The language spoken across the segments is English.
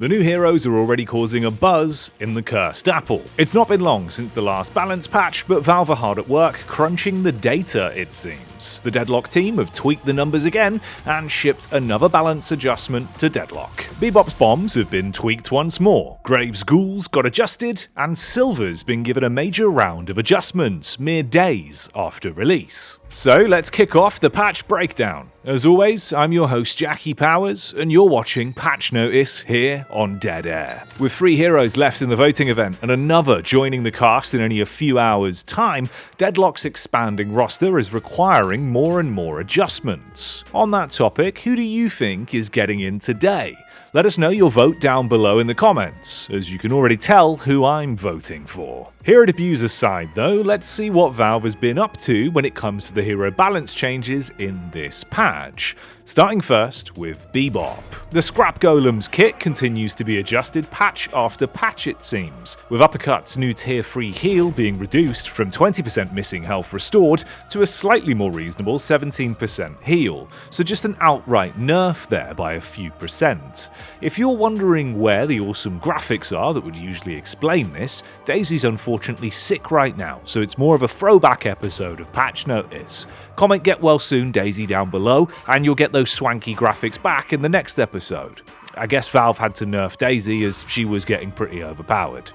The new heroes are already causing a buzz in the cursed apple. It's not been long since the last balance patch, but Valve are hard at work crunching the data, it seems. The Deadlock team have tweaked the numbers again and shipped another balance adjustment to Deadlock. Bebop's bombs have been tweaked once more, Graves' ghouls got adjusted, and Silver's been given a major round of adjustments mere days after release. So let's kick off the patch breakdown. As always, I'm your host Jacky Powers, and you're watching Patch Notice here on Dead Air. With 3 heroes left in the voting event and another joining the cast in only a few hours' time, Deadlock's expanding roster is requiring more and more adjustments. On that topic, who do you think is getting in today? Let us know your vote down below in the comments, as you can already tell who I'm voting for. Here at Abuser's side though, let's see what Valve has been up to when it comes to the hero balance changes in this patch. Starting first with Bebop. The Scrap Golem's kit continues to be adjusted patch after patch it seems, with Uppercut's new tier 3 heal being reduced from 20% missing health restored to a slightly more reasonable 17% heal, so just an outright nerf there by a few percent. If you're wondering where the awesome graphics are that would usually explain this, Daisy's unfortunately sick right now, so it's more of a throwback episode of Patch Notice. Comment get well soon Daisy down below, and you'll get those swanky graphics back in the next episode. I guess Valve had to nerf Daisy as she was getting pretty overpowered.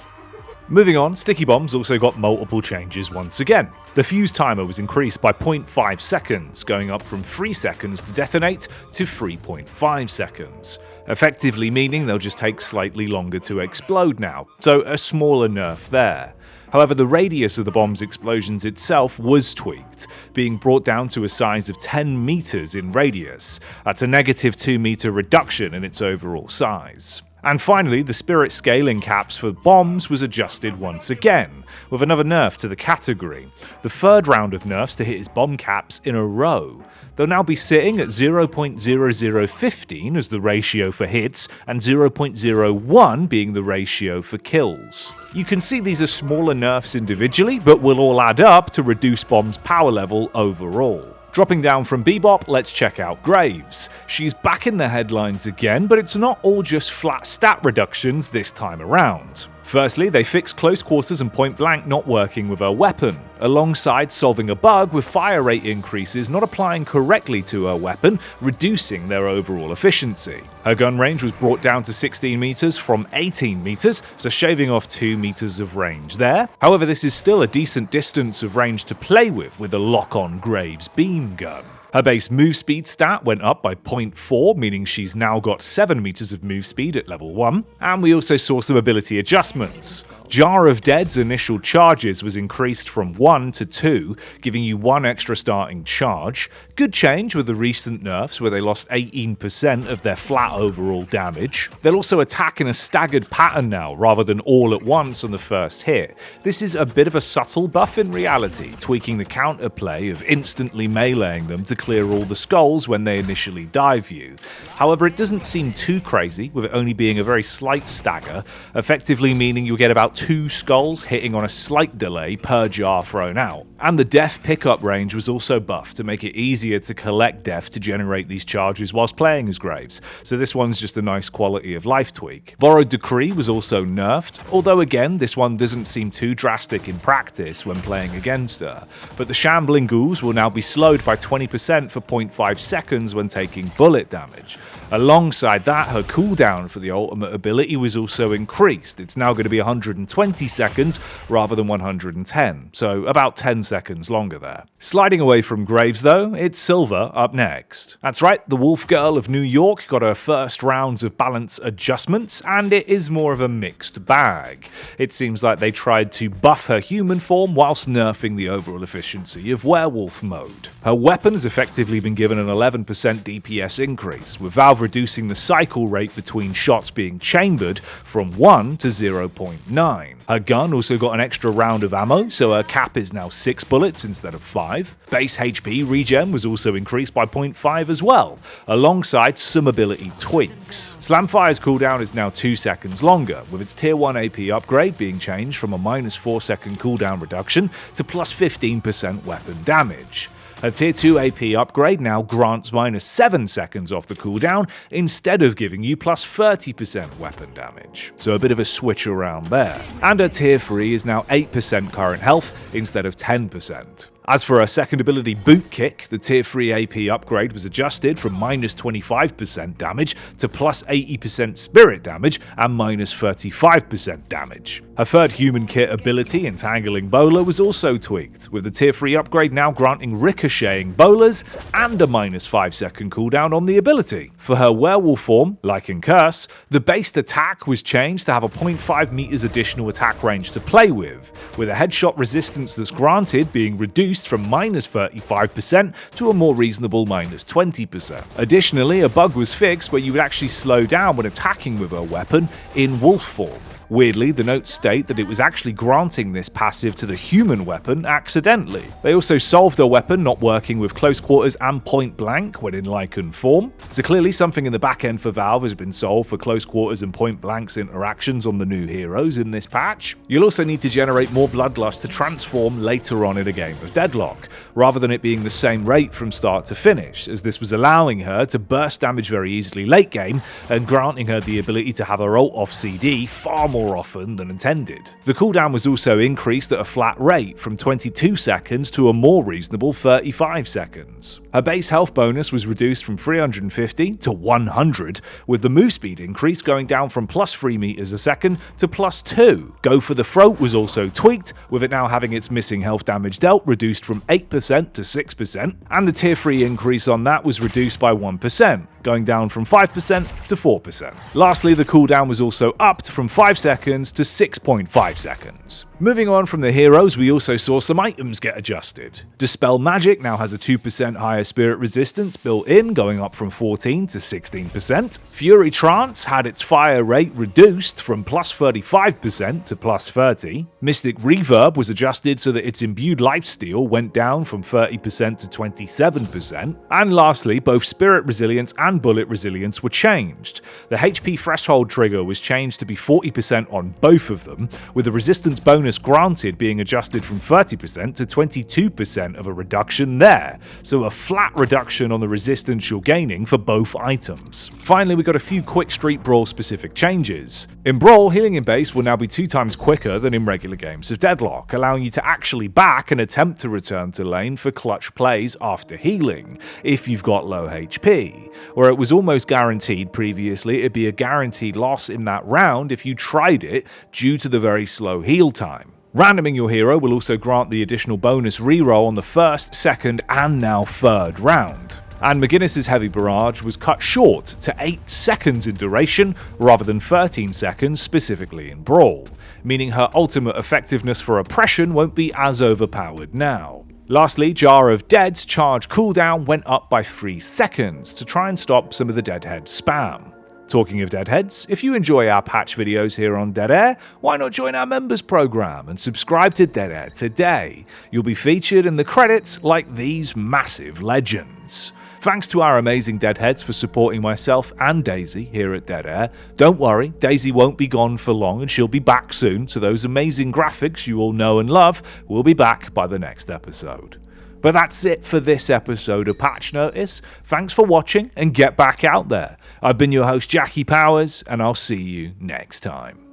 Moving on, Sticky Bombs also got multiple changes once again. The fuse timer was increased by 0.5 seconds, going up from 3 seconds to detonate to 3.5 seconds, effectively meaning they'll just take slightly longer to explode now, so a smaller nerf there. However, the radius of the bomb's explosions itself was tweaked, being brought down to a size of 10 meters in radius. That's a negative 2 meter reduction in its overall size. And finally, the spirit scaling caps for bombs was adjusted once again, with another nerf to the category. The third round of nerfs to hit his bomb caps in a row. They'll now be sitting at 0.0015 as the ratio for hits, and 0.01 being the ratio for kills. You can see these are smaller nerfs individually, but will all add up to reduce bomb's power level overall. Dropping down from Bebop, let's check out Graves. She's back in the headlines again, but it's not all just flat stat reductions this time around. Firstly, they fixed close quarters and point blank not working with her weapon, alongside solving a bug with fire rate increases not applying correctly to her weapon, reducing their overall efficiency. Her gun range was brought down to 16 meters from 18 meters, so shaving off 2 meters of range there. However, this is still a decent distance of range to play with a lock-on Graves beam gun. Her base move speed stat went up by 0.4, meaning she's now got 7 meters of move speed at level 1, and we also saw some ability adjustments. Jar of Dead's initial charges was increased from 1 to 2, giving you 1 extra starting charge. Good change with the recent nerfs where they lost 18% of their flat overall damage. They'll also attack in a staggered pattern now, rather than all at once on the first hit. This is a bit of a subtle buff in reality, tweaking the counterplay of instantly meleeing them to clear all the skulls when they initially dive you. However, it doesn't seem too crazy, with it only being a very slight stagger, effectively meaning you'll get about 2 skulls hitting on a slight delay per jar thrown out. And the death pickup range was also buffed to make it easier to collect death to generate these charges whilst playing as Graves, so this one's just a nice quality of life tweak. Borrowed Decree was also nerfed, although again this one doesn't seem too drastic in practice when playing against her, but the Shambling Ghouls will now be slowed by 20% for 0.5 seconds when taking bullet damage. Alongside that, her cooldown for the ultimate ability was also increased. It's now going to be 120 seconds rather than 110, so about 10 seconds longer there. Sliding away from Graves though, it's Silver up next. That's right, the Wolf Girl of New York got her first rounds of balance adjustments, and it is more of a mixed bag. It seems like they tried to buff her human form whilst nerfing the overall efficiency of werewolf mode. Her weapon has effectively been given an 11% DPS increase, with Valve reducing the cycle rate between shots being chambered from 1 to 0.9. Her gun also got an extra round of ammo, so her cap is now 6 bullets instead of 5. Base HP regen was also increased by 0.5 as well, alongside some ability tweaks. Slamfire's cooldown is now 2 seconds longer, with its tier 1 AP upgrade being changed from a -4 second cooldown reduction to plus 15% weapon damage. A tier 2 AP upgrade now grants minus 7 seconds off the cooldown instead of giving you plus 30% weapon damage. So a bit of a switch around there. And a tier 3 is now 8% current health instead of 10%. As for her second ability, Boot Kick, the tier 3 AP upgrade was adjusted from minus 25% damage to plus 80% spirit damage and minus 35% damage. Her third human kit ability, Entangling Bowler, was also tweaked, with the tier 3 upgrade now granting ricocheting bowlers and a minus 5 second cooldown on the ability. For her werewolf form, like in Curse, the based attack was changed to have a 0.5 meters additional attack range to play with a headshot resistance that's granted being reduced from minus 35% to a more reasonable minus 20%. Additionally, a bug was fixed where you would actually slow down when attacking with her weapon in wolf form. Weirdly, the notes state that it was actually granting this passive to the human weapon accidentally. They also solved her weapon not working with close quarters and point blank when in Lycan form, so clearly something in the back end for Valve has been solved for close quarters and point blank's interactions on the new heroes in this patch. You'll also need to generate more bloodlust to transform later on in a game of Deadlock, rather than it being the same rate from start to finish, as this was allowing her to burst damage very easily late game and granting her the ability to have her ult off CD far more often than intended. The cooldown was also increased at a flat rate from 22 seconds to a more reasonable 35 seconds. Her base health bonus was reduced from 350 to 100, with the move speed increase going down from plus 3 meters a second to plus 2. Go for the throat was also tweaked, with it now having its missing health damage dealt reduced from 8% to 6%, and the tier 3 increase on that was reduced by 1%, going down from 5% to 4%. Lastly, the cooldown was also upped from 5 seconds to 6.5 seconds. Moving on from the heroes, we also saw some items get adjusted. Dispel Magic now has a 2% higher spirit resistance built in, going up from 14 to 16%. Fury Trance had its fire rate reduced from plus 35% to plus 30. Mystic Reverb was adjusted so that its imbued lifesteal went down from 30% to 27%. And lastly, both Spirit Resilience and Bullet Resilience were changed. The HP threshold trigger was changed to be 40% on both of them, with the resistance bonus granted being adjusted from 30% to 22% of a reduction there, so a flat reduction on the resistance you're gaining for both items. Finally, we got a few quick Street Brawl specific changes. In Brawl, healing in base will now be 2 times quicker than in regular games of Deadlock, allowing you to actually back and attempt to return to lane for clutch plays after healing, if you've got low HP, where it was almost guaranteed previously it'd be a guaranteed loss in that round if you tried it due to the very slow heal time. Randoming your hero will also grant the additional bonus reroll on the first, second, and now third round. And McGinnis's Heavy Barrage was cut short to 8 seconds in duration rather than 13 seconds specifically in Brawl, meaning her ultimate effectiveness for oppression won't be as overpowered now. Lastly, Jar of Dead's charge cooldown went up by 3 seconds to try and stop some of the Deadhead spam. Talking of Deadheads, if you enjoy our patch videos here on Dead Air, why not join our members program and subscribe to Dead Air today? You'll be featured in the credits like these massive legends. Thanks to our amazing Deadheads for supporting myself and Daisy here at Dead Air. Don't worry, Daisy won't be gone for long and she'll be back soon, so those amazing graphics you all know and love will be back by the next episode. But that's it for this episode of Patch Notice. Thanks for watching and get back out there. I've been your host Jacky Powers, and I'll see you next time.